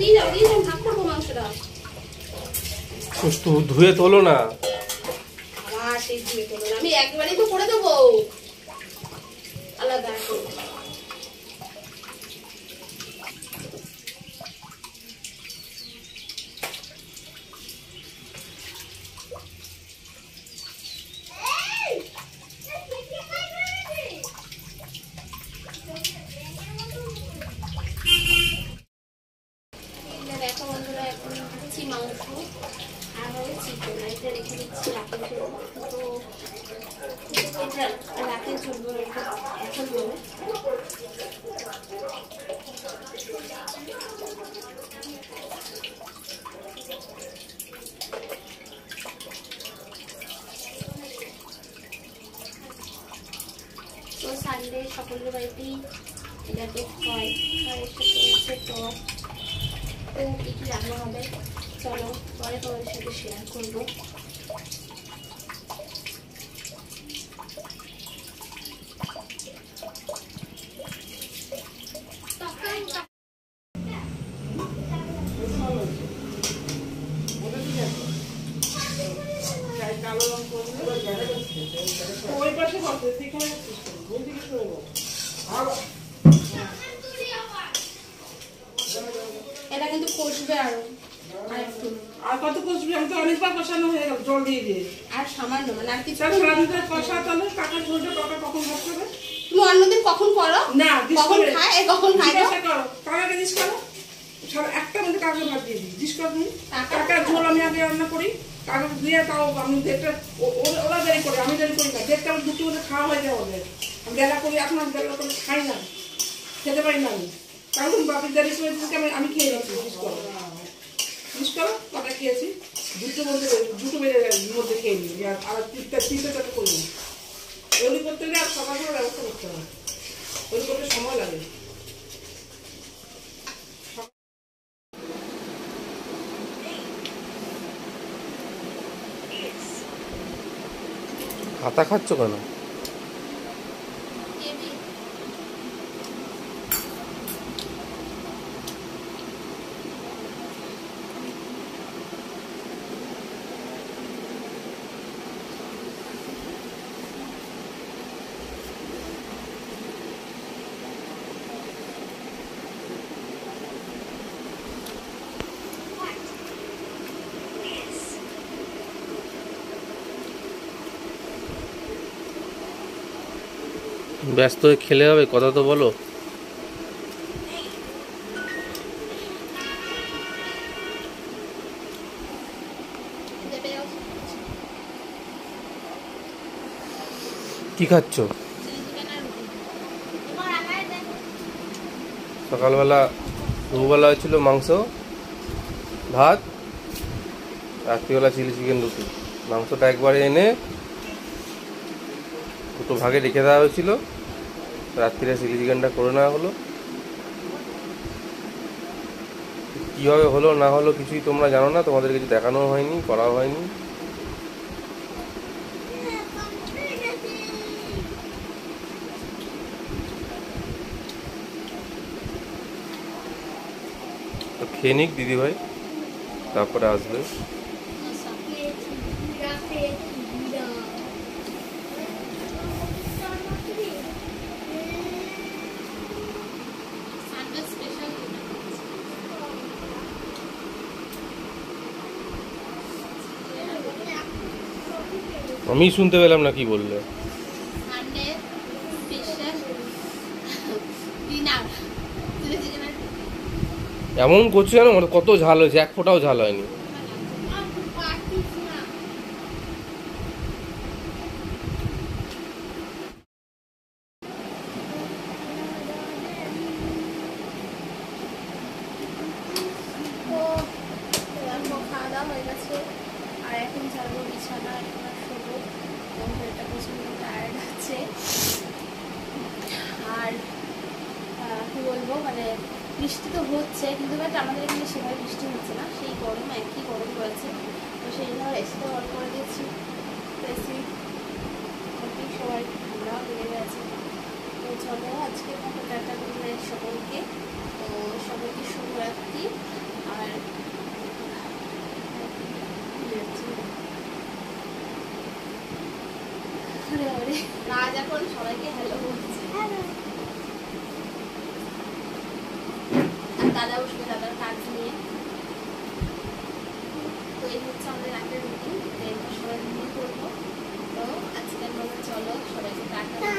দিয়ে যাও, ভাগ করবো মাংসটা। ধুয়ে তোলো না। সেই ধুয়ে তোলো না, আমি একবারই তো করে দেবো আলাদা। দেখো বন্ধুরা, এখন দিচ্ছি মাংস আর চিকেন, এটা রেখে দিচ্ছি রাতের জন্য। তো এটা রাতে চলবো এখন বলে। তো সানডে সকলের বাড়িতেই এটাতে হয়, আর এর সাথে হচ্ছে টক। তো কী কী রান্না হবে চলো পরে তোমাদের সাথে শেয়ার করবো। এটা কিন্তু কষবে আরো, আর কত কষবে? আমি তো অনেকবার কষানো হয়ে গেল জল দিয়ে দিয়ে। আর সামান্য মানে আর কিছু কষা তাহলে কাকার ঝোলটা কাকা কখন ভাত খাবে? তুমি অন্যদিন কখন করো না, কখন খায় কখন খায় কাকাকে জিজ্ঞেস করো, একটা মধ্যে কাকাকে ভাত দিয়ে দিই। জিজ্ঞেস করো তুমি, কাকার ঝোল আমি আগে রান্না করি, কাকা দিয়ে তাও আমি দেড়টা, ওরা দেরি করে, আমি দেরি করি না। দেড়টা দুটো মধ্যে খাওয়া হয়ে যায় ওদের। আমি বেলা করি, এখন আমি বেলা করে খাই না, খেতে পারি না আমি। কারণ বাপের দেরি সময় আমি খেয়ে যাচ্ছি। জিজ্ঞেস করো কটা খেয়েছি, দুটো বেজে মধ্যে খেয়ে নিই, আর তিনটে চারটে করি না। এগুলি করতে গেলে আর সকাল করে ব্যবস্থা করতে হবে, ওই করতে সময় লাগে। হাতা খাচ্ছ কেন? ব্যস্ত হয়ে খেলে হবে, কথা তো বলো। কি খাচ্ছ? সকালবেলা দুপুরবেলা হয়েছিল মাংস ভাত, রাত্রিবেলা চিলি চিকেন রুটি। মাংসটা একবারে এনে দুটো ভাগে রেখে দেওয়া হয়েছিল, রাত্রিরে চিলি চিকেনটা করে নেওয়া হলো। কীভাবে হলো না হলো কিছুই তোমরা জানো না, তোমাদের কিছু দেখানো হয়নি, করাও হয়নি। তো খেয়ে নিক দিদিভাই, তারপরে আসবে। আমি শুনতে পেলাম না কি বললে। এমন করছো জানো, কত ঝাল হয়েছে, এক ফোঁটাও ঝাল হয়নি। আর এখন যাবো বিছানা, শোবো। বন্ধুটা প্রচন্ড টায়ার্ড আছে। আর কি বলবো, মানে বৃষ্টি তো হচ্ছে, কিন্তু বাট আমাদের এখানে সেভাবে বৃষ্টি হচ্ছে না, সেই গরম একই গরম রয়েছে। তো সেই জন্য এসিটা অন করে দিচ্ছি। এসি সবাই ঠান্ডা হয়ে গেছে। তো চলো আজকে মতো টাটা, গুড নাইট সকলকে। তো সবাইকে শুভরাত্রি। আর রাজ এখন সবাইকে হ্যালো বলছে। আর দাদা বসবে দাদার কাজ নিয়ে। তো এই হচ্ছে আমাদের রাতের রুটিন, এরপর সবাই ঘুমিয়ে পড়বো। তো আজকের মতো চলো সবাইকে টাটা।